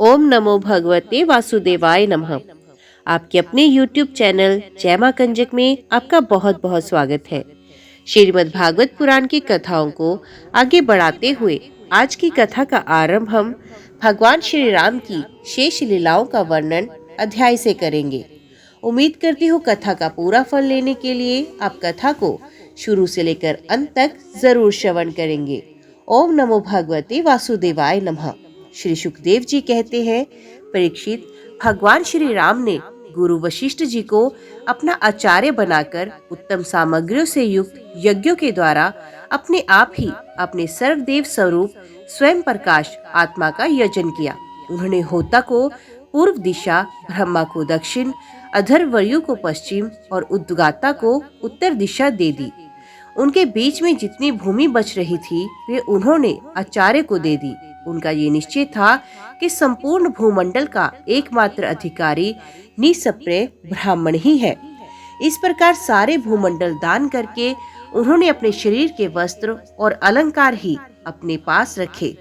ओम नमो भगवते वासुदेवाय नमः। आपके अपने YouTube चैनल जय मां कंजक में आपका बहुत बहुत स्वागत है। श्रीमद् भागवत पुराण की कथाओं को आगे बढ़ाते हुए आज की कथा का आरंभ हम भगवान श्री राम की शेष लीलाओं का वर्णन अध्याय से करेंगे। उम्मीद करती हूँ कथा का पूरा फल लेने के लिए आप कथा को शुरू से लेकर अंत तक जरूर श्रवण करेंगे। ओम नमो भगवते वासुदेवाय नमः। श्री सुखदेव जी कहते हैं, परीक्षित, भगवान श्री राम ने गुरु वशिष्ठ जी को अपना आचार्य बनाकर उत्तम सामग्रियों से युक्त यज्ञों के द्वारा अपने आप ही अपने सर्वदेव स्वरूप स्वयं प्रकाश आत्मा का यजन किया। उन्होंने होता को पूर्व दिशा, ब्रह्मा को दक्षिण, अधर्वयु को पश्चिम और उद्गाता को उत्तर दिशा दे दी। उनके बीच में जितनी भूमि बच रही थी वे उन्होंने आचार्य को दे दी। उनका ये निश्चय था कि संपूर्ण भूमंडल का एकमात्र अधिकारी निसप्रेय ब्राह्मण ही है। इस प्रकार सारे भूमंडल दान करके उन्होंने अपने शरीर के वस्त्र और अलंकार ही अपने पास रखे।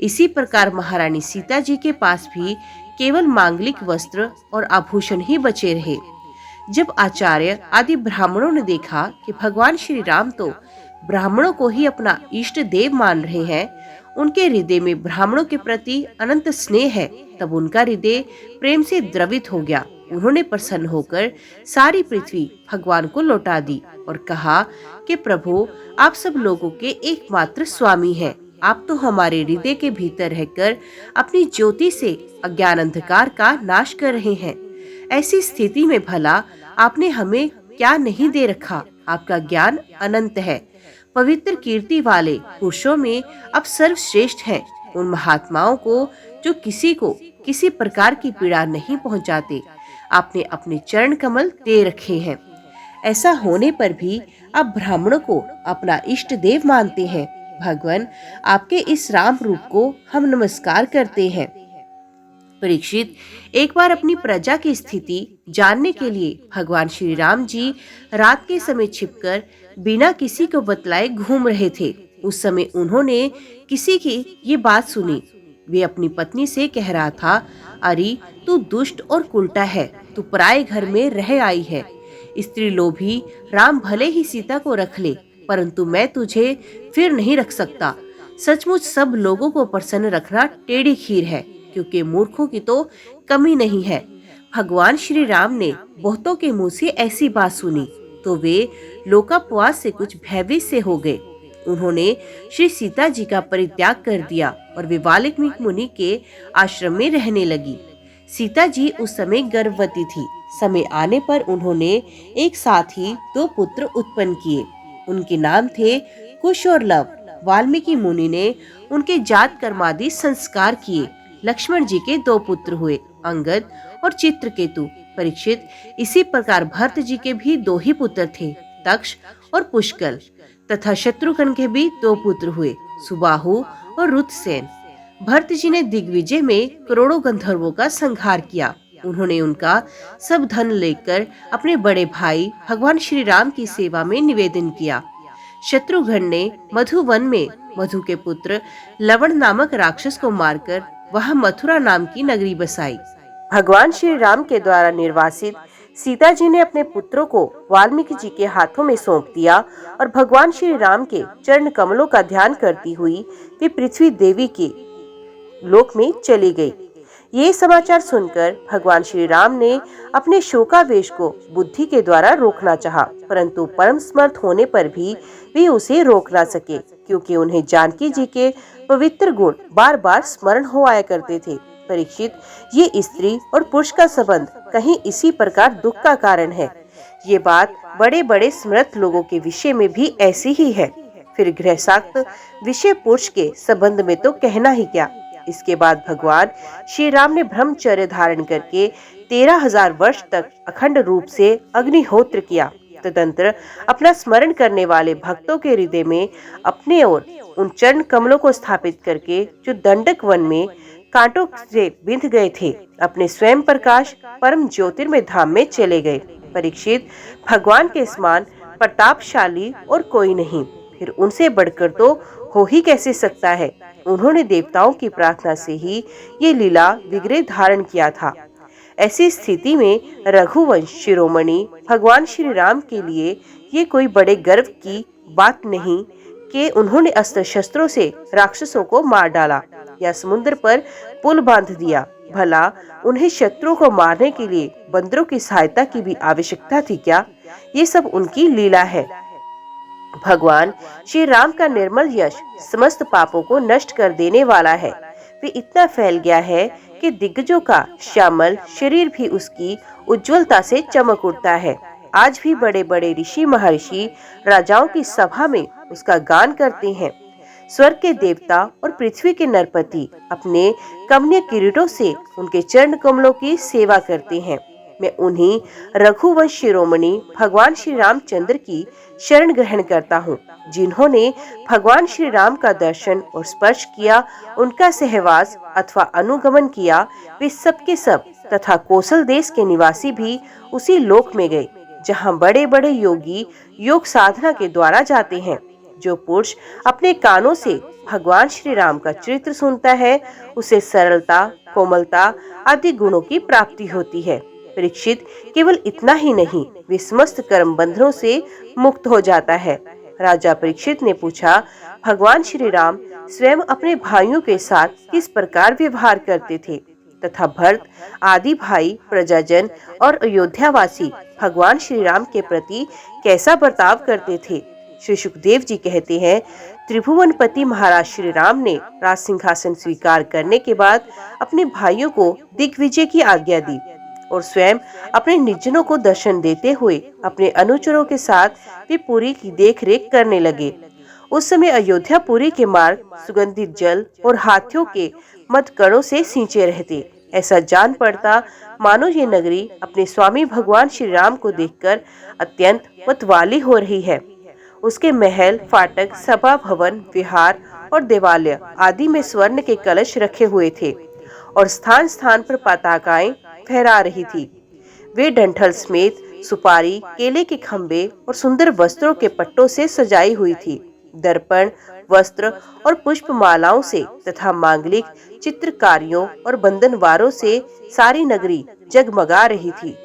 इसी प्रकार महारानी सीता जी के पास भी केवल मांगलिक वस्त्र और आभूषण ही बचे रहे। जब आचार्य आदि ब्राह्मणों ने देखा कि भगवान श्री राम तो ब्राह्मणों को ही अपना इष्ट देव मान रहे हैं, उनके हृदय में ब्राह्मणों के प्रति अनंत स्नेह है, तब उनका हृदय प्रेम से द्रवित हो गया। उन्होंने प्रसन्न होकर सारी पृथ्वी भगवान को लौटा दी और कहा कि प्रभु, आप सब लोगों के एकमात्र स्वामी हैं। आप तो हमारे हृदय के भीतर रहकर अपनी ज्योति से अज्ञान अंधकार का नाश कर रहे हैं। ऐसी स्थिति में भला आपने हमें क्या नहीं दे रखा। आपका ज्ञान अनंत है। पवित्र कीर्ति वाले पुरुषों में आप सर्वश्रेष्ठ हैं। उन महात्माओं को जो किसी को किसी प्रकार की पीड़ा नहीं पहुंचाते, आपने अपने चरण कमल दे रखे हैं। ऐसा होने पर भी आप ब्राह्मणों को अपना इष्ट देव मानते हैं। भगवान, आपके इस राम रूप को हम नमस्कार करते हैं। परीक्षित, एक बार अपनी प्रजा की स्थिति जानने के लिए भगवान श्री राम जी रात के समय छिपकर बिना किसी को बतलाए घूम रहे थे। उस समय उन्होंने किसी की ये बात सुनी। वे अपनी पत्नी से कह रहा था, अरे तू दुष्ट और उल्टा है, तू पराये घर में रह आई है। स्त्री लोभी राम भले ही सीता को रख ले, परंतु मैं तुझे फिर नहीं रख सकता। सचमुच सब लोगों को प्रसन्न रखना टेढ़ी खीर है, क्योंकि मूर्खों की तो कमी नहीं है। भगवान श्री राम ने बहुतों के मुंह से ऐसी बात सुनी तो वे लोकापवास से कुछ भयभीत से हो गए। उन्होंने श्री सीता जी का परित्याग कर दिया और वे वाल्मीकि मुनि के आश्रम में रहने लगी। सीता जी उस समय गर्भवती थी। समय आने पर उन्होंने एक साथ ही 2 पुत्र उत्पन्न किए। उनके नाम थे कुश और लव। वाल्मीकि मुनि ने उनके जात कर्मादि संस्कार किए। लक्ष्मण जी के 2 पुत्र हुए, अंगद और चित्रकेतु। परीक्षित, इसी प्रकार भरत जी के भी 2 ही पुत्र थे, तक्ष और पुष्कल। तथा शत्रुघ्न के भी 2 पुत्र हुए, सुबाहु और रुतसेन। भरत जी ने दिग्विजय में करोड़ों गंधर्वों का संहार किया। उन्होंने उनका सब धन लेकर अपने बड़े भाई भगवान श्री राम की सेवा में निवेदन किया। शत्रुघ्न ने मधुवन में मधु के पुत्र लवण नामक राक्षस को मारकर वह मथुरा नाम की नगरी बसाई। भगवान श्री राम के द्वारा निर्वासित सीता जी ने अपने पुत्रों को वाल्मीकि जी के हाथों में सौंप दिया और भगवान श्री राम के चरण कमलों का ध्यान करती हुई वे पृथ्वी देवी के लोक में चली गई। ये समाचार सुनकर भगवान श्री राम ने अपने शोकावेश को बुद्धि के द्वारा रोकना चाहा, परंतु परम समर्थ होने पर भी वे उसे रोक ना सके, क्योंकि उन्हें जानकी जी के पवित्र गुण बार बार स्मरण हो आया करते थे। परीक्षित, ये स्त्री और पुरुष का संबंध कहीं इसी प्रकार दुख का कारण है। ये बात बड़े बड़े समर्थ लोगों के विषय में भी ऐसी ही है। फिर गृहस्थ विषय पुरुष के संबंध में तो कहना ही क्या। इसके बाद भगवान श्री राम ने ब्रह्मचर्य धारण करके 13,000 वर्ष तक अखंड रूप से अग्निहोत्र किया। तदंतर अपना स्मरण करने वाले भक्तों के हृदय में अपने ओर उन चरण कमलों को स्थापित करके जो दंडक वन में कांटों से बिंध गए थे, अपने स्वयं प्रकाश परम ज्योतिर्मय धाम में चले गए। परीक्षित, भगवान के समान प्रतापशाली और कोई नहीं, फिर उनसे बढ़कर तो हो ही कैसे सकता है। उन्होंने देवताओं की प्रार्थना से ही ये लीला विग्रह धारण किया था। ऐसी स्थिति में रघुवंश शिरोमणि भगवान श्री राम के लिए ये कोई बड़े गर्व की बात नहीं कि उन्होंने अस्त्र शस्त्रों से राक्षसों को मार डाला या समुद्र पर पुल बांध दिया। भला उन्हें शत्रुओं को मारने के लिए बंदरों की सहायता की भी आवश्यकता थी क्या? ये सब उनकी लीला है। भगवान श्री राम का निर्मल यश समस्त पापों को नष्ट कर देने वाला है। वे इतना फैल गया है कि दिग्गजों का श्यामल शरीर भी उसकी उज्जवलता से चमक उठता है। आज भी बड़े बड़े ऋषि महर्षि राजाओं की सभा में उसका गान करते हैं। स्वर्ग के देवता और पृथ्वी के नरपति अपने कमनीय किरीटों से उनके चरण कमलों की सेवा करते हैं। मैं उन्हीं रघुवंश शिरोमणि भगवान श्री रामचंद्र की शरण ग्रहण करता हूँ, जिन्होंने भगवान श्री राम का दर्शन और स्पर्श किया, उनका सहवास अथवा अनुगमन किया। वे सब के सब तथा कौशल देश के निवासी भी उसी लोक में गए जहाँ बड़े बड़े योगी योग साधना के द्वारा जाते हैं। जो पुरुष अपने कानों से भगवान श्री राम का चरित्र सुनता है, उसे सरलता, कोमलता आदि गुणों की प्राप्ति होती है। परीक्षित, केवल इतना ही नहीं, वे समस्त कर्म बंधनों से मुक्त हो जाता है। राजा परीक्षित ने पूछा, भगवान श्री राम स्वयं अपने भाइयों के साथ किस प्रकार व्यवहार करते थे तथा भरत आदि भाई, प्रजाजन और अयोध्यावासी भगवान श्री राम के प्रति कैसा बर्ताव करते थे? श्री सुखदेव जी कहते हैं, त्रिभुवनपति महाराज श्री राम ने राज सिंहासन स्वीकार करने के बाद अपने भाइयों को दिग्विजय की आज्ञा दी और स्वयं अपने निजनों को दर्शन देते हुए अपने अनुचरों के साथ वे पुरी की देखरेख करने लगे। उस समय अयोध्यापुरी के मार्ग सुगंधित जल और हाथियों के मदकड़ों से सींचे रहते। ऐसा जान पड़ता मानो ये नगरी अपने स्वामी भगवान श्री राम को देखकर अत्यंत मतवाली हो रही है। उसके महल, फाटक, सभा भवन, विहार और देवालय आदि में स्वर्ण के कलश रखे हुए थे और स्थान स्थान पर पताकाएं फहरा रही थी। वे डंठल समेत सुपारी, केले के खंबे और सुंदर वस्त्रों के पट्टों से सजाई हुई थी। दर्पण, वस्त्र और पुष्प मालाओं से तथा मांगलिक चित्रकारियों और बंधनवारों से सारी नगरी जगमगा रही थी।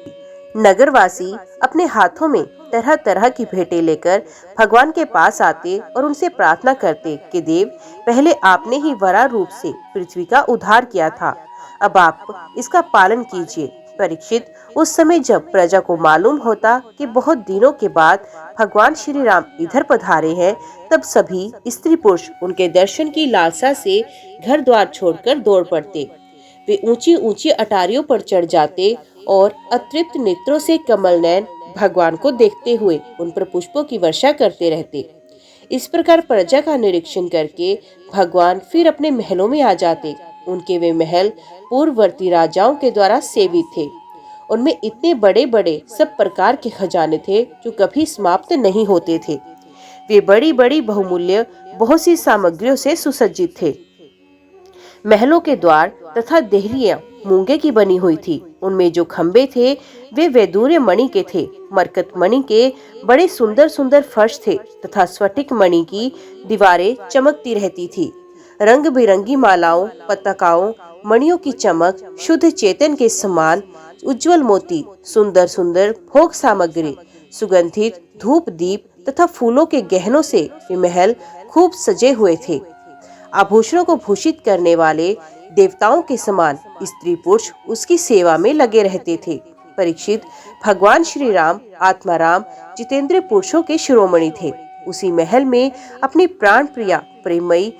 नगरवासी अपने हाथों में तरह तरह की भेंटें लेकर भगवान के पास आते और उनसे प्रार्थना करते कि देव, पहले आपने ही वराह रूप से पृथ्वी का उद्धार किया था, अब आप इसका पालन कीजिए। परीक्षित, उस समय जब प्रजा को मालूम होता कि बहुत दिनों के बाद भगवान श्री राम इधर पधारे हैं, तब सभी स्त्री पुरुष उनके दर्शन की लालसा से घर द्वार छोड़कर दौड़ पड़ते। वे ऊंची ऊंची अटारियों पर चढ़ जाते और अतृप्त नेत्रों से कमल नयन भगवान को देखते हुए उन पर पुष्पों की वर्षा करते रहते। इस प्रकार प्रजा का निरीक्षण करके भगवान फिर अपने महलों में आ जाते। उनके वे महल पूर्ववर्ती राजाओं के द्वारा सेवित थे। उनमें इतने बड़े बड़े सब प्रकार के खजाने थे जो कभी समाप्त नहीं होते थे। वे बड़ी बड़ी बहुमूल्य बहुत सी सामग्रियों से सुसज्जित थे। महलों के द्वार तथा देहलियां मूंगे की बनी हुई थी। उनमें जो खंबे थे वे वैदूर्य मणि के थे। मरकत मणि के बड़े सुंदर सुंदर फर्श थे तथा स्फटिक मणि की दीवारें चमकती रहती थी। रंग बिरंगी मालाओं, पताकाओं, मणियों की चमक, शुद्ध चेतन के समान उज्जवल मोती, सुंदर सुंदर भोग सामग्री, सुगंधित धूप दीप तथा फूलों के गहनों से वे महल खूब सजे हुए थे। आभूषणों को भूषित करने वाले देवताओं के समान स्त्री पुरुष उसकी सेवा में लगे रहते थे। परीक्षित, भगवान श्री राम आत्माराम जितेंद्र पुरुषों के शिरोमणि थे। उसी महल में अपनी प्राण प्रिया प्रेमयी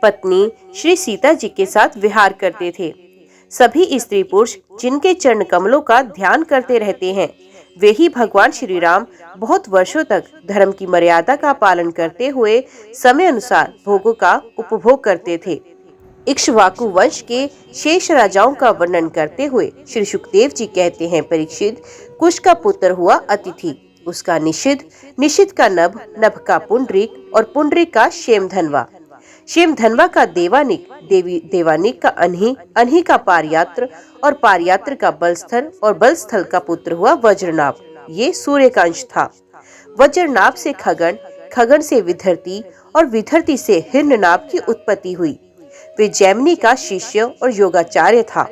पत्नी श्री सीता जी के साथ विहार करते थे। सभी स्त्री पुरुष जिनके चरण कमलों का ध्यान करते रहते हैं, वे ही भगवान श्री राम बहुत वर्षों तक धर्म की मर्यादा का पालन करते हुए समय अनुसार भोगों का उपभोग करते थे। इक्ष्वाकु वंश के शेष राजाओं का वर्णन करते हुए श्री सुखदेव जी कहते हैं, परीक्षित, कुश का पुत्र हुआ अतिथि, उसका निषिद्ध, निषिद्ध का नभ, नभ का पुंडरीक और पुंडरीक का शेमधनवा, शेमधनवा का देवानिक, देवानिक का अनही, अनही का पारयात्र और पारयात्र का बलस्थल और बलस्थल का पुत्र हुआ वज्रनाभ। ये सूर्य का अंश था। वज्रनाभ से खगन, खगन से विधरती और विधरती से हिरण्यनाभ की उत्पत्ति हुई। वे जैमिनी का शिष्य और योगाचार्य था।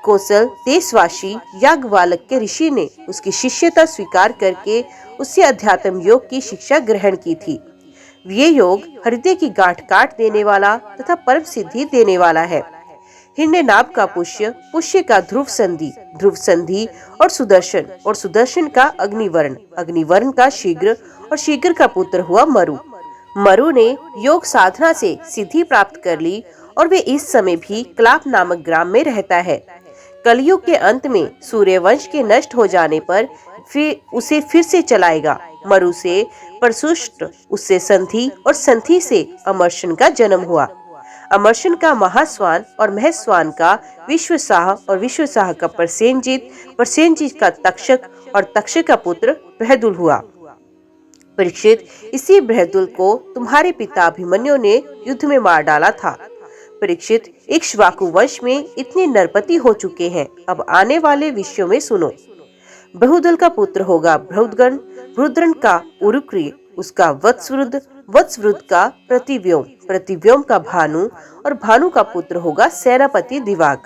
कौशल देशवासी याज्ञवल्क्य के ऋषि ने उसकी शिष्यता स्वीकार करके उससे अध्यात्म योग की शिक्षा ग्रहण की थी। ये योग हृदय की गांठ काट देने वाला तथा परम सिद्धि देने वाला है। हिरण्यनाभ का पुष्य, पुष्य का ध्रुव संधि, ध्रुव संधि और सुदर्शन का अग्निवर्ण, अग्निवर्ण का शीघ्र और शीघ्र का पुत्र हुआ मरु। मरु ने योग साधना से सिद्धि प्राप्त कर ली और वे इस समय भी क्लाप नामक ग्राम में रहता है। कलयुग के अंत में सूर्यवंश के नष्ट हो जाने पर उसे फिर से चलाएगा। मरु से परसुष्ट, उससे संधि और संधि से अमर्शन का जन्म हुआ। अमर्शन का महास्वान और महस्वान का विश्वसाह और विश्वसाह का प्रसेनजित, प्रसेनजित का तक्षक और तक्षक का पुत्र बृहदुल हुआ। परीक्षित, इसी बृहदुल को तुम्हारे पिता अभिमन्यु ने युद्ध में मार डाला था। परीक्षित, इक्ष्वाकु वंश में इतने नरपति हो चुके हैं, अब आने वाले विषयों में सुनो। बहुदल का पुत्र होगा बृहद्गण, बृहद्गण का उरुक्री, उसका वत्सवृद्ध, वत्सवृद्ध का प्रतिव्योम, प्रतिव्योम का भानु और भानु का पुत्र होगा सेनापति दिवाक,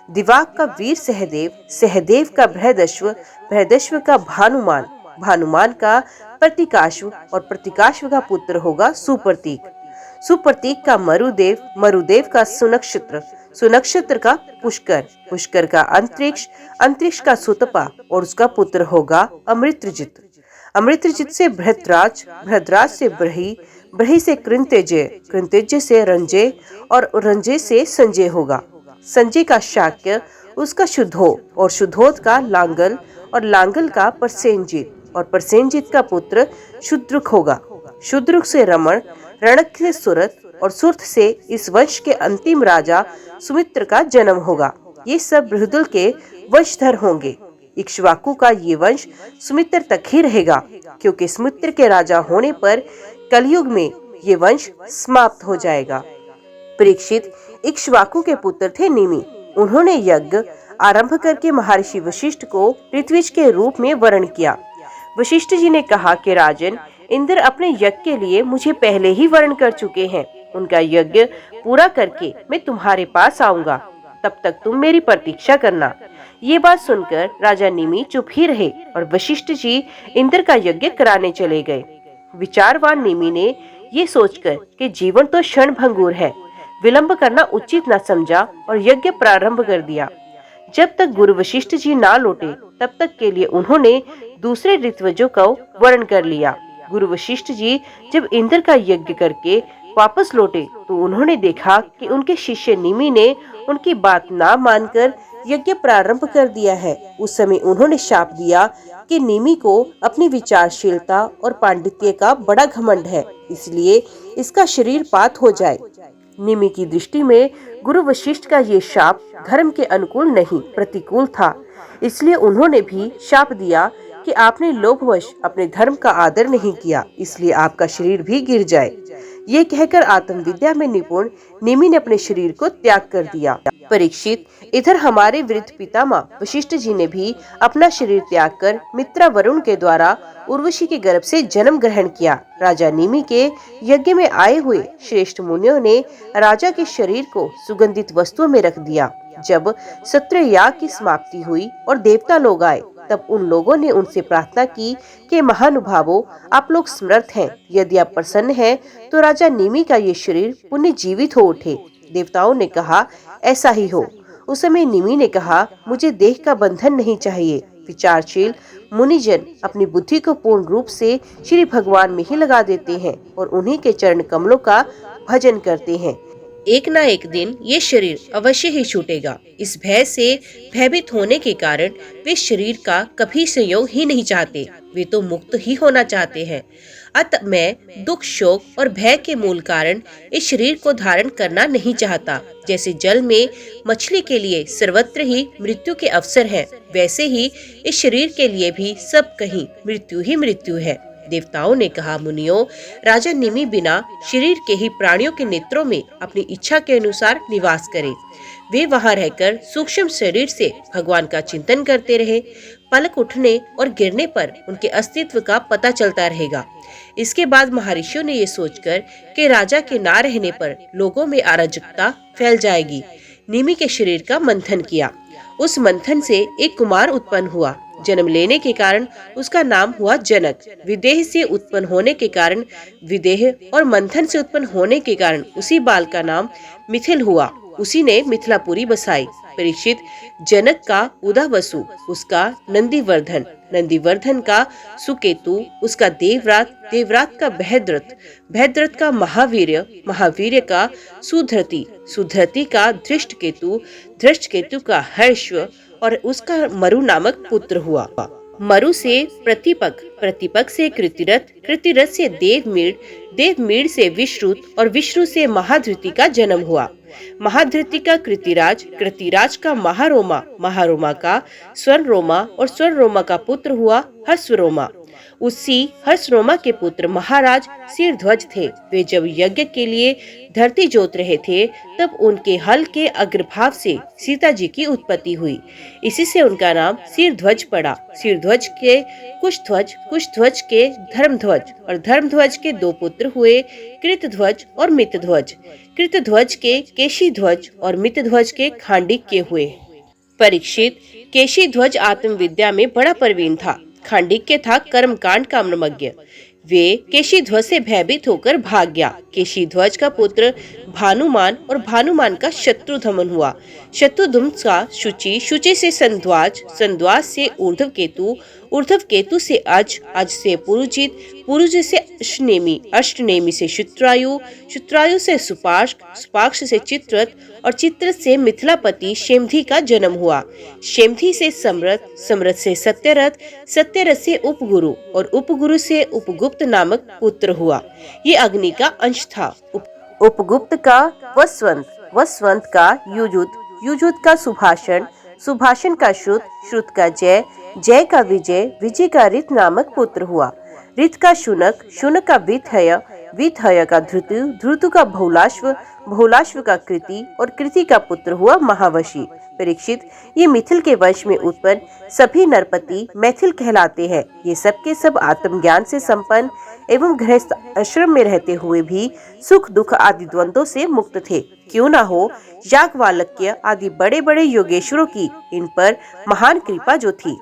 दिवाक का वीर सहदेव, सहदेव का बृहदश्व, बृहदश्व का भानुमान, भानुमान का प्रतिकाश्व और प्रतिकाश्व का पुत्र होगा सुप्रतीक, सुप्रतीक का मरुदेव, मरुदेव का सुनक्षत्र, सुनक्षत्र का पुष्कर, पुष्कर का अंतरिक्ष, अंतरिक्ष का सुतपा और उसका पुत्र होगा अमृतजित, अमृतजित से बृहद्राज, बृहद्राज से ब्रही, ब्रही से कृंतजेय, कृंतजेय से रंजय और रंजय से संजय होगा। संजय का शाक्य, उसका शुद्धोद और शुद्धोद का लांगल और लांगल का प्रसेनजित और प्रसेनजित का पुत्र शुद्रुक होगा। शुद्रुक से रमण, रणक से सुरत और सुरत से इस वंश के अंतिम राजा सुमित्र का जन्म होगा। ये सब बृहदुल के वंशधर होंगे। इक्ष्वाकु का ये वंश सुमित्र तक ही रहेगा, क्योंकि सुमित्र के राजा होने पर कलयुग में ये वंश समाप्त हो जाएगा। परीक्षित, इक्ष्वाकु के पुत्र थे निमि। उन्होंने यज्ञ आरंभ करके महर्षि वशिष्ठ को ऋत्विज के रूप में वर्ण किया। वशिष्ठ जी ने कहा कि राजन, इंद्र अपने यज्ञ के लिए मुझे पहले ही वर्ण कर चुके हैं। उनका यज्ञ पूरा करके मैं तुम्हारे पास आऊंगा, तब तक तुम मेरी प्रतीक्षा करना। ये बात सुनकर राजा निमि चुप ही रहे और वशिष्ठ जी इंद्र का यज्ञ कराने चले गए। विचारवान निमि ने ये सोचकर कि जीवन तो क्षण भंगुर है, विलंब करना उचित न समझा और यज्ञ प्रारंभ कर दिया। जब तक गुरु वशिष्ठ जी ना लौटे तब तक के लिए उन्होंने दूसरे ऋत्विजों को वर्ण कर लिया। गुरु वशिष्ठ जी जब इंद्र का यज्ञ करके वापस लौटे तो उन्होंने देखा कि उनके शिष्य निमि ने उनकी बात ना मानकर यज्ञ प्रारंभ कर दिया है। उस समय उन्होंने शाप दिया कि निमि को अपनी विचारशीलता और पांडित्य का बड़ा घमंड है, इसलिए इसका शरीर पात हो जाए। निमि की दृष्टि में गुरु वशिष्ठ का ये शाप धर्म के अनुकूल नहीं, प्रतिकूल था। इसलिए उन्होंने भी शाप दिया कि आपने लोभवश अपने धर्म का आदर नहीं किया, इसलिए आपका शरीर भी गिर जाए। ये कहकर आत्मविद्या में निपुण निमि ने अपने शरीर को त्याग कर दिया। परीक्षित, इधर हमारे वृद्ध पितामह वशिष्ठ जी ने भी अपना शरीर त्याग कर मित्रा वरुण के द्वारा उर्वशी के गर्भ से जन्म ग्रहण किया। राजा निमि के यज्ञ में आए हुए श्रेष्ठ मुनियों ने राजा के शरीर को सुगंधित वस्तुओं में रख दिया। जब सत्र याग की समाप्ति हुई और देवता लोग आए, तब उन लोगों ने उनसे प्रार्थना की कि महानुभावों, आप लोग समर्थ हैं, यदि आप प्रसन्न हैं तो राजा निमि का ये शरीर पुण्य जीवित हो उठे। देवताओं ने कहा ऐसा ही हो। उस समय निमि ने कहा, मुझे देह का बंधन नहीं चाहिए। विचारशील मुनिजन अपनी बुद्धि को पूर्ण रूप से श्री भगवान में ही लगा देते हैं और उन्हीं के चरण कमलों का भजन करते हैं। एक ना एक दिन ये शरीर अवश्य ही छूटेगा। इस भय से भयभीत होने के कारण वे शरीर का कभी संयोग ही नहीं चाहते, वे तो मुक्त ही होना चाहते हैं। अतः मैं दुख, शोक और भय के मूल कारण इस शरीर को धारण करना नहीं चाहता। जैसे जल में मछली के लिए सर्वत्र ही मृत्यु के अवसर हैं, वैसे ही इस शरीर के लिए भी सब कहीं मृत्यु ही मृत्यु है। देवताओं ने कहा, मुनियों, राजा निमि बिना शरीर के ही प्राणियों के नेत्रों में अपनी इच्छा के अनुसार निवास करे। वे वहां रहकर सूक्ष्म शरीर से भगवान का चिंतन करते रहे। पलक उठने और गिरने पर उनके अस्तित्व का पता चलता रहेगा। इसके बाद महर्षियों ने ये सोचकर कि राजा के ना रहने पर लोगों में अराजकता फैल जाएगी, निमि के शरीर का मंथन किया। उस मंथन से एक कुमार उत्पन्न हुआ। जन्म लेने के कारण उसका नाम हुआ जनक। विदेह से उत्पन्न होने के कारण विदेह और मंथन से उत्पन्न होने के कारण उसी बाल का नाम मिथिल हुआ। उसी ने मिथिलापुरी बसाई। परीक्षित, जनक का उदावसु, उसका नंदीवर्धन, नंदीवर्धन का सुकेतु, उसका देवरात, देवरात का बृहद्रथ, बृहद्रथ का महावीर्य, महावीर्य का सुधृति, सुधृति का धृष्टकेतु, धृष्टकेतु का हर्ष्व और उसका मरु नामक पुत्र हुआ। मरु से प्रतिपक, प्रतिपक से कृतिरथ, कृतिरथ से देवमीड़, देवमीड़ से विश्रुत और विश्रु से महाधृति का जन्म हुआ। महाधृति का कृतिराज, कृतिराज का महारोमा, महारोमा का स्वर्णरोमा और स्वर्णरोमा का पुत्र हुआ हर्षरोमा। उसी हर्षरोमा के पुत्र महाराज सिरध्वज थे। वे जब यज्ञ के लिए धरती जोत रहे थे तब उनके हल के अग्रभाग से सीता जी की उत्पत्ति हुई। इसी से उनका नाम सिरध्वज पड़ा। सिरध्वज के कुशध्वज, कुशध्वज के धर्मध्वज और धर्मध्वज के दो पुत्र हुए, कृतध्वज और मितध्वज। कृतध्वज के केशीध्वज और मितध्वज के खांडिक्य हुए। परीक्षित, केशीध्वज आत्मविद्या में बड़ा प्रवीण था। खांडिक्य था कर्मकांड का मर्मज्ञ। वे केशीध्वज से भयभीत होकर भाग गया। केशीध्वज का पुत्र भानुमान और भानुमान का शत्रुधमन हुआ। शत्रुधम का शुचि, शुचि से संध्वाज, संध्वाज से ऊर्ध्व केतु, ऊर्ध्व केतु से अज, अज से पुरुजित, पुरुजित से अष्टनेमि, अष्टनेमि से शुत्रायु, शुत्रायु से सुपाक्ष, सुपाक्ष से चित्ररथ और चित्ररथ से मिथिलापति शेमधी का जन्म हुआ। शेमधी से सम्रत, सम्रत से सत्यरथ, सत्यरथ से उपगुरु और उपगुरु से उपगुप्त नामक पुत्र हुआ। ये अग्नि का अंश था। उपगुप्त का वसवंत, वसवंत का युजुत, युजुत का सुभाषण, सुभाषण का श्रुत, श्रुत का जय, जय का विजय, विजय का ऋत नामक पुत्र हुआ। ऋत का शुनक, शुनक का विथय, विथय का धृतु, धृतु का बहुलाश्व, बहुलाश्व का कृति और कृति का पुत्र हुआ महावशी। परीक्षित, ये मिथिल के वंश में उत्पन्न सभी नरपति मैथिल कहलाते हैं। ये सब के सब आत्मज्ञान से संपन्न एवं गृहस्थ आश्रम में रहते हुए भी सुख दुख आदि द्वंद्वों से मुक्त थे। क्यों ना हो याज्ञवल्क्य आदि बड़े बड़े योगेश्वरों की इन पर महान कृपा जो थी।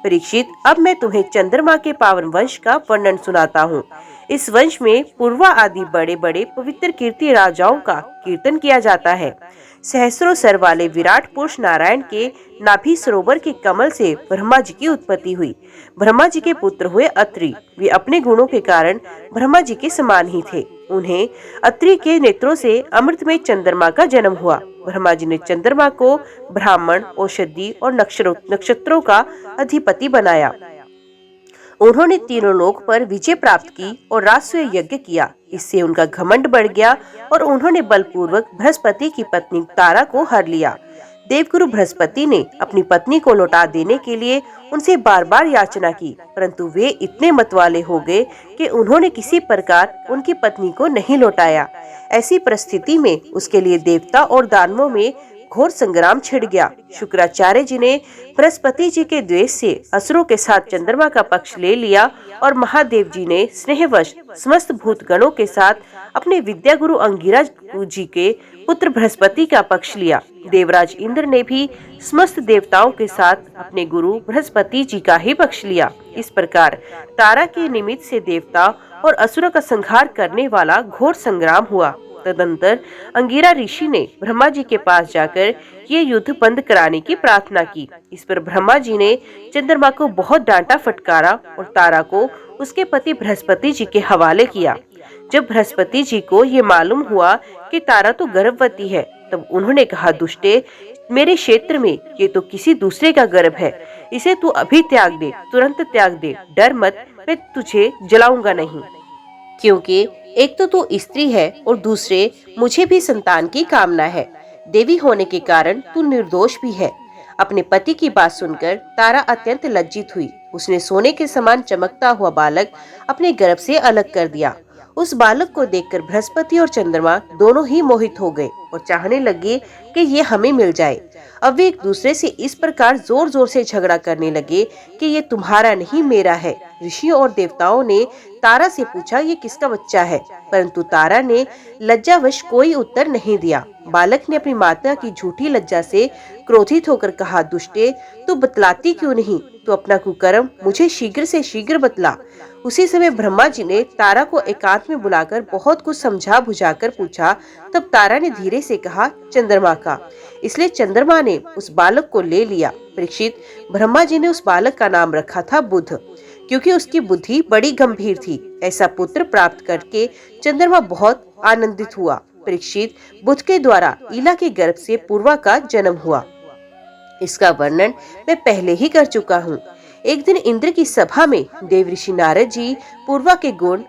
परीक्षित, अब मैं तुम्हें चंद्रमा के पावन वंश का वर्णन सुनाता हूँ। इस वंश में पूर्वा आदि बड़े बड़े पवित्र कीर्ति राजाओं का कीर्तन किया जाता है। सहस्रों सर वाले विराट पुरुष नारायण के नाभि सरोवर के कमल से ब्रह्मा जी की उत्पत्ति हुई। ब्रह्मा जी के पुत्र हुए अत्रि। वे अपने गुणों के कारण ब्रह्मा जी के समान ही थे। उन्हें अत्रि के नेत्रों से अमृत में चंद्रमा का जन्म हुआ। ब्रह्मा जी ने चंद्रमा को ब्राह्मण, औषधि और नक्षत्रों का अधिपति बनाया। उन्होंने तीनों लोक पर विजय प्राप्त की और राजसूय यज्ञ किया। इससे उनका घमंड बढ़ गया और उन्होंने बलपूर्वक बृहस्पति की पत्नी तारा को हर लिया। देवगुरु बृहस्पति ने अपनी पत्नी को लौटा देने के लिए उनसे बार बार याचना की, परंतु वे इतने मतवाले हो गए कि उन्होंने किसी प्रकार उनकी पत्नी को नहीं लौटाया। ऐसी परिस्थिति में उसके लिए देवता और दानवों में घोर संग्राम छिड़ गया। शुक्राचार्य जी ने बृहस्पति जी के द्वेष से असुरों के साथ चंद्रमा का पक्ष ले लिया और महादेव जी ने स्नेहवश समस्त भूतगणों के साथ अपने विद्या गुरु अंगिरा जी के पुत्र बृहस्पति का पक्ष लिया। देवराज इंद्र ने भी समस्त देवताओं के साथ अपने गुरु बृहस्पति जी का ही पक्ष लिया। इस प्रकार तारा के निमित्त से देवता और असुरों का संहार करने वाला घोर संग्राम हुआ। तदंतर अंगिरा ऋषि ने ब्रह्मा जी के पास जाकर ये युद्ध बंद कराने की प्रार्थना की। इस पर ब्रह्मा जी ने चंद्रमा को बहुत डांटा फटकारा और तारा को उसके पति बृहस्पति जी के हवाले किया। जब बृहस्पति जी को ये मालूम हुआ कि तारा तो गर्भवती है, तब उन्होंने कहा, दुष्टे, मेरे क्षेत्र में ये तो किसी दूसरे का गर्भ है, इसे तू अभी त्याग दे, तुरंत त्याग दे, डर मत, मैं तुझे जलाऊंगा नहीं। क्योंकि एक तो तू स्त्री है और दूसरे मुझे भी संतान की कामना है। देवी होने के कारण तू निर्दोष भी है। अपने पति की बात सुनकर तारा अत्यंत लज्जित हुई। उसने सोने के समान चमकता हुआ बालक अपने गर्भ से अलग कर दिया उस बालक को देखकर बृहस्पति और चंद्रमा दोनों ही मोहित हो गए और चाहने लगे कि ये हमें मिल जाए। अब वे एक दूसरे से इस प्रकार जोर जोर से झगड़ा करने लगे कि ये तुम्हारा नहीं मेरा है। ऋषियों और देवताओं ने तारा से पूछा ये किसका बच्चा है, परंतु तारा ने लज्जावश कोई उत्तर नहीं दिया। बालक ने अपनी माता की झूठी लज्जा से क्रोधित होकर कहा, दुष्टे, तू बतलाती क्यों नहीं? तू अपना कुकर्म मुझे शीघ्र से शीघ्र बतला। उसी समय ब्रह्मा जी ने तारा को एकांत में बुलाकर बहुत कुछ समझा बुझाकर पूछा। तब तारा ने धीरे से कहा, चंद्रमा का। इसलिए चंद्रमा ने उस बालक को ले लिया। परीक्षित, ब्रह्मा जी ने उस बालक का नाम रखा था बुध, क्योंकि उसकी बुद्धि बड़ी गंभीर थी। ऐसा पुत्र प्राप्त करके चंद्रमा बहुत आनंदित हुआ। परीक्षित, बुध के द्वारा ईला के गर्भ से पूर्वा का जन्म हुआ। इसका वर्णन मैं पहले ही कर चुका हूँ। एक दिन इंद्र की सभा में देव ऋषि नारद जी पूर्वा के गुण,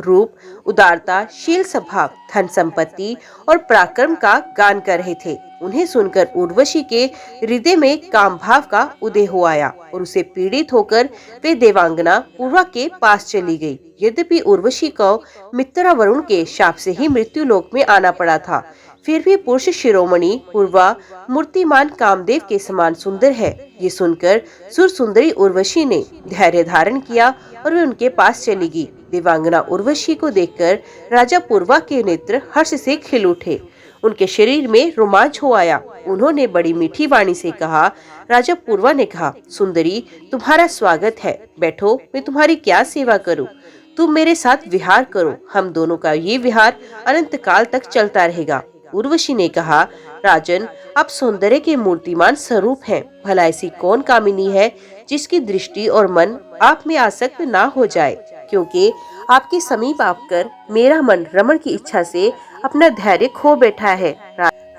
रूप, उदारता, शील स्वभाव, धन संपत्ति और पराक्रम का गान कर रहे थे। उन्हें सुनकर उर्वशी के हृदय में काम भाव का उदय हो आया और उसे पीड़ित होकर वे देवांगना पूर्वा के पास चली गई। यद्यपि उर्वशी को मित्रा वरुण के शाप से ही मृत्यु लोक में आना पड़ा था, फिर भी पुरुष शिरोमणि पूर्वा मूर्तिमान कामदेव के समान सुंदर है। ये सुनकर सुर सुंदरी उर्वशी ने धैर्य धारण किया और वे उनके पास चली गई। देवांगना उर्वशी को देखकर राजा पूर्वा के नेत्र हर्ष से खिल उठे। उनके शरीर में रोमांच हो आया। उन्होंने बड़ी मीठी वाणी से कहा। राजा पूर्वा ने कहा, सुंदरी, तुम्हारा स्वागत है, बैठो, मैं तुम्हारी क्या सेवा करूं? तुम मेरे साथ विहार करो, हम दोनों का ये विहार अनंत काल तक चलता रहेगा। उर्वशी ने कहा, राजन, आप सौंदर्य के मूर्तिमान स्वरूप हैं। भला ऐसी कौन कामिनी है जिसकी दृष्टि और मन आप में आसक्त ना हो जाए? क्योंकि आपके समीप आकर मेरा मन रमण की इच्छा से अपना धैर्य खो बैठा है।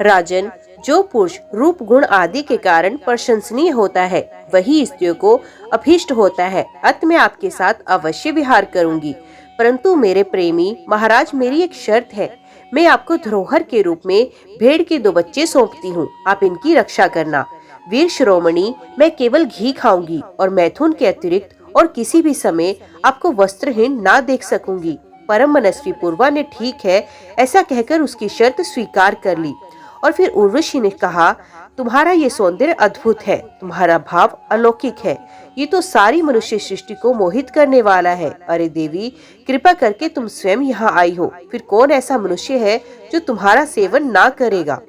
राजन, जो पुरुष रूप गुण आदि के कारण प्रशंसनीय होता है वही स्त्रियों को अभीष्ट होता है। अत मैं आपके साथ अवश्य विहार करूंगी, परंतु मेरे प्रेमी महाराज, मेरी एक शर्त है। मैं आपको धरोहर के रूप में भेड़ के 2 बच्चे सौंपती हूँ, आप इनकी रक्षा करना। वीर शिरोमणि, मैं केवल घी खाऊंगी और मैथुन के अतिरिक्त और किसी भी समय आपको वस्त्रहीन ना देख सकूंगी। परम मनस्वी पूर्वा ने ठीक है ऐसा कहकर उसकी शर्त स्वीकार कर ली। और फिर उर्वशी ने कहा, तुम्हारा ये सौंदर्य अद्भुत है, तुम्हारा भाव अलौकिक है, ये तो सारी मनुष्य सृष्टि को मोहित करने वाला है। अरे देवी, कृपा करके तुम स्वयं यहाँ आई हो, फिर कौन ऐसा मनुष्य है जो तुम्हारा सेवन ना करेगा?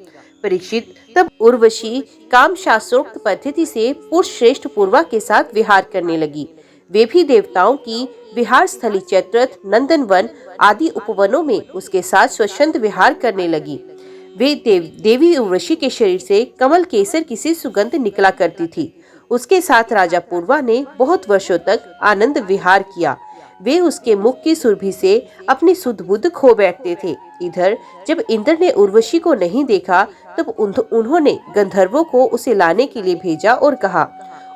परीक्षित, तब उर्वशी काम शास्त्रोक्त पद्धति से पुरुष श्रेष्ठ पूर्वा के साथ विहार करने लगी। वे भी देवताओं की विहार स्थली चैत्रथ, नंदनवन आदि उपवनों में उसके साथ स्वच्छंद विहार करने लगी। वे देवी उर्वशी के शरीर से कमल केसर की सी सुगंध निकला करती थी। उसके साथ राजा पूर्वा ने बहुत वर्षों तक आनंद विहार किया। वे उसके मुख की सुरभि से अपनी सुध बुध खो बैठते थे। इधर जब इंद्र ने उर्वशी को नहीं देखा तब उन्होंने गंधर्वों को उसे लाने के लिए भेजा और कहा,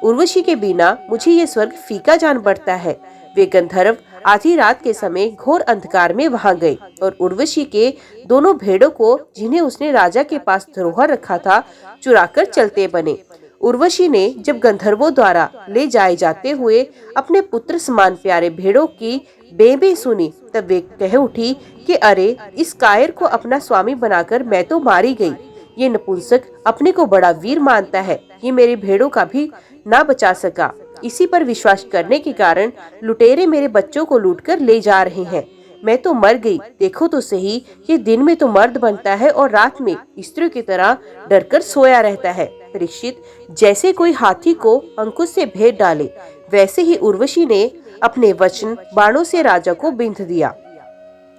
उर्वशी के बिना मुझे ये स्वर्ग फीका जान पड़ता है। वे गंधर्व आधी रात के समय घोर अंधकार में वहां गए और उर्वशी के दोनों भेड़ों को, जिन्हें उसने राजा के पास धरोहर रखा था, चुराकर चलते बने। उर्वशी ने जब गंधर्वों द्वारा ले जाए जाते हुए अपने पुत्र समान प्यारे भेड़ों की बेबे सुनी, तब वे कह उठी कि अरे, इस कायर को अपना स्वामी बनाकर मैं तो मारी गई। ये नपुंसक अपने को बड़ा वीर मानता है, ये मेरी भेड़ों का भी ना बचा सका। इसी पर विश्वास करने के कारण लुटेरे मेरे बच्चों को लूटकर ले जा रहे हैं। मैं तो मर गई। देखो तो सही, ये दिन में तो मर्द बनता है और रात में स्त्रियों की तरह डरकर सोया रहता है। परीक्षित, जैसे कोई हाथी को अंकुश से भेद डाले, वैसे ही उर्वशी ने अपने वचन बाणों से राजा को बिंध दिया।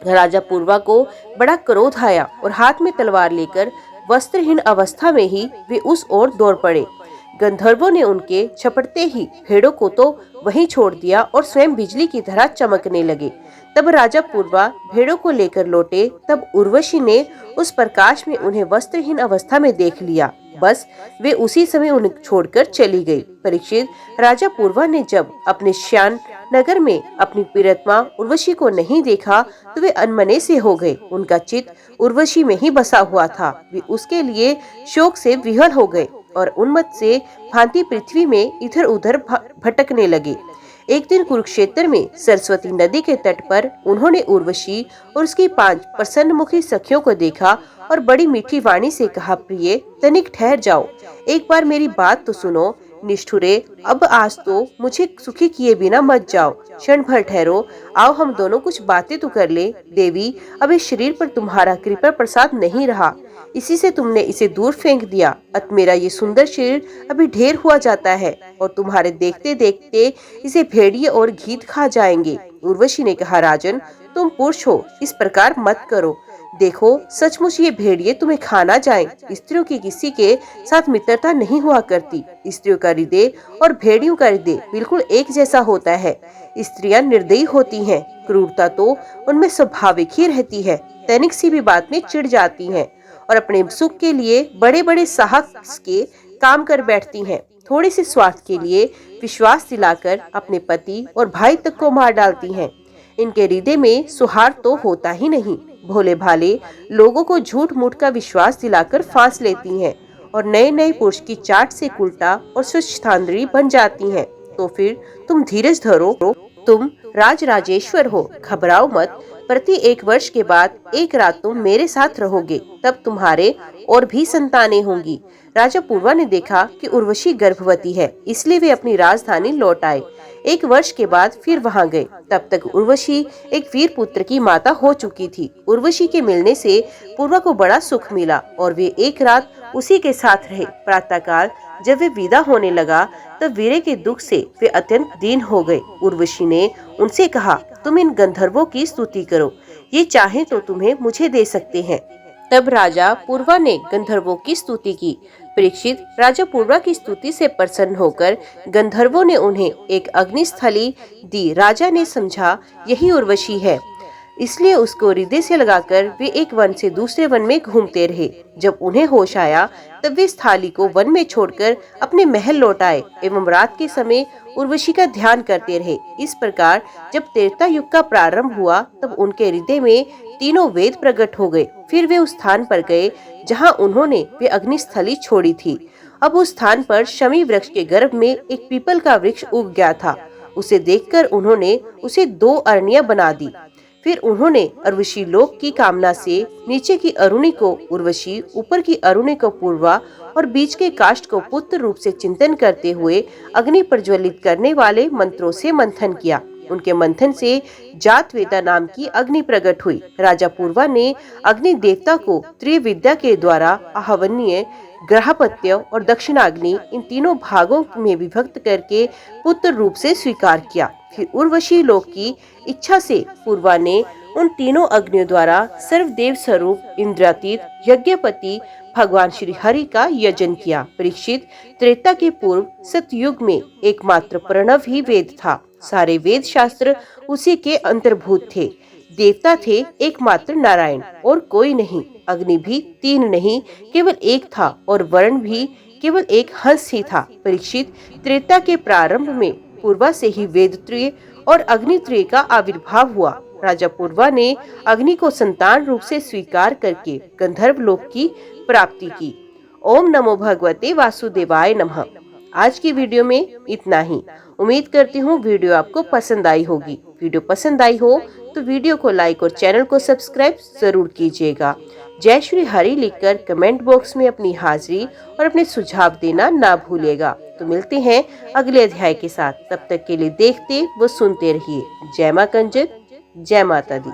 राजा पूर्वा को बड़ा क्रोध आया और हाथ में तलवार लेकर वस्त्रहीन अवस्था में ही वे उस ओर दौड़ पड़े। गंधर्वों ने उनके झपटते ही भेड़ों को तो वहीं छोड़ दिया और स्वयं बिजली की तरह चमकने लगे। तब राजा पूर्वा भेड़ों को लेकर लौटे। तब उर्वशी ने उस प्रकाश में उन्हें वस्त्रहीन अवस्था में देख लिया। बस वे उसी समय उन्हें छोड़कर चली गई। परीक्षित, राजा पूर्वा ने जब अपने श्यान नगर में अपनी प्रियतमा उर्वशी को नहीं देखा तो वे अनमने से हो गए। उनका चित्त उर्वशी में ही बसा हुआ था। वे उसके लिए शोक से विह्वल हो गए और उन्मत्त से भांति पृथ्वी में इधर उधर भटकने लगे। एक दिन कुरुक्षेत्र में सरस्वती नदी के तट पर उन्होंने उर्वशी और उसकी 5 प्रसन्नमुखी सखियों को देखा और बड़ी मीठी वाणी से कहा, प्रिय तनिक ठहर जाओ, एक बार मेरी बात तो सुनो। निष्ठुरे, अब आज तो मुझे सुखी किए बिना मत जाओ, क्षण भर ठहरो, आओ हम दोनों कुछ बातें तो कर ले। देवी, अब इस शरीर पर तुम्हारा कृपा प्रसाद नहीं रहा, इसी से तुमने इसे दूर फेंक दिया। अत मेरा ये सुंदर शरीर अभी ढेर हुआ जाता है और तुम्हारे देखते देखते इसे भेड़िए और घीत खा जाएंगे। उर्वशी ने कहा, राजन, तुम पुरुष हो, इस प्रकार मत करो। देखो, सचमुच ये भेड़िए तुम्हें खा ना जाएं। स्त्रियों की किसी के साथ मित्रता नहीं हुआ करती। स्त्रियों का हृदय और भेड़ियों का हृदय बिल्कुल एक जैसा होता है। स्त्रियां निर्दयी होती हैं, क्रूरता तो उनमें स्वाभाविक ही रहती है। तनिक सी भी बात में चिढ़ जाती हैं और अपने सुख के लिए बड़े बड़े साहस के काम कर बैठती हैं। थोड़े से स्वार्थ के लिए विश्वास दिलाकर अपने पति और भाई तक को मार डालती हैं। इनके हृदय में सौहार्द तो होता ही नहीं। भोले भाले लोगों को झूठ मूठ का विश्वास दिलाकर फांस लेती हैं और नए नए पुरुष की चाट से उल्टा और स्वच्छतांद्री बन जाती हैं। तो फिर तुम धीरज धरो, तुम राजराजेश्वर हो, घबराओ मत। प्रति 1 वर्ष के बाद एक रात तुम मेरे साथ रहोगे, तब तुम्हारे और भी संतानें होंगी। राजा पूर्वा ने देखा कि उर्वशी गर्भवती है, इसलिए वे अपनी राजधानी लौट आए। 1 वर्ष के बाद फिर वहां गए। तब तक उर्वशी एक वीर पुत्र की माता हो चुकी थी। उर्वशी के मिलने से पूर्वा को बड़ा सुख मिला और वे एक रात उसी के साथ रहे। प्रातःकाल जब वे विदा होने लगा, तब वीरे के दुख से वे अत्यंत दीन हो गए। उर्वशी ने उनसे कहा, तुम इन गंधर्वों की स्तुति करो, ये चाहे तो तुम्हें मुझे दे सकते हैं। तब राजा पूर्वा ने गंधर्वों की स्तुति की। परीक्षित, राजा पूर्वा की स्तुति से प्रसन्न होकर गंधर्वों ने उन्हें एक अग्निस्थली दी। राजा ने समझा यही उर्वशी है, इसलिए उसको हृदय से लगाकर वे एक वन से दूसरे वन में घूमते रहे। जब उन्हें होश आया, तब वे इस थाली को वन में छोड़कर अपने महल लौट आए एवं रात के समय उर्वशी का ध्यान करते रहे। इस प्रकार जब त्रेता युग का प्रारंभ हुआ, तब उनके हृदय में तीनों वेद प्रकट हो गए। फिर वे उस स्थान पर गए जहाँ उन्होंने वे अग्निस्थली छोड़ी थी। अब उस स्थान पर शमी वृक्ष के गर्भ में एक पीपल का वृक्ष उग गया था। उसे देखकर उन्होंने उसे 2 अरनियां बना दी। फिर उन्होंने उर्वशी लोक की कामना से नीचे की अरुणी को उर्वशी, ऊपर की अरुणी को पूर्वा और बीच के काष्ठ को पुत्र रूप से चिंतन करते हुए अग्नि प्रज्वलित करने वाले मंत्रों से मंथन किया। उनके मंथन से जातवेदा नाम की अग्नि प्रकट हुई। राजा पूर्वा ने अग्नि देवता को त्रिविद्या के द्वारा आहवनीय, ग्रहपत्य और दक्षिणाग्नि इन तीनों भागों में विभक्त करके पुत्र रूप से स्वीकार किया। फिर उर्वशी लोक की इच्छा से पूर्वा ने उन तीनों अग्नियों द्वारा सर्वदेव स्वरूप इंद्रातीत यज्ञपति भगवान श्री हरि का यजन किया। परीक्षित, त्रेता के पूर्व सतयुग में एकमात्र प्रणव ही वेद था। सारे वेद शास्त्र उसी के अंतर्भूत थे। देवता थे एकमात्र नारायण और कोई नहीं। अग्नि भी 3 नहीं, केवल एक था और वर्ण भी केवल एक हंस ही था। परीक्षित, त्रेता के प्रारंभ में पूर्वा से ही वेदत्रय और अग्नित्रय का आविर्भाव हुआ। राजा पूर्वा ने अग्नि को संतान रूप से स्वीकार करके गंधर्व लोक की प्राप्ति की। ओम नमो भगवते वासुदेवाय नमः। आज की वीडियो में इतना ही। उम्मीद करती हूँ वीडियो आपको पसंद आई होगी। वीडियो पसंद आई हो तो वीडियो को लाइक और चैनल को सब्सक्राइब जरूर कीजिएगा। जय श्री हरि लिखकर कमेंट बॉक्स में अपनी हाजिरी और अपने सुझाव देना ना भूलिएगा। तो मिलते हैं अगले अध्याय के साथ। तब तक के लिए देखते व सुनते रहिए। जय मां कंजक, जय माता दी।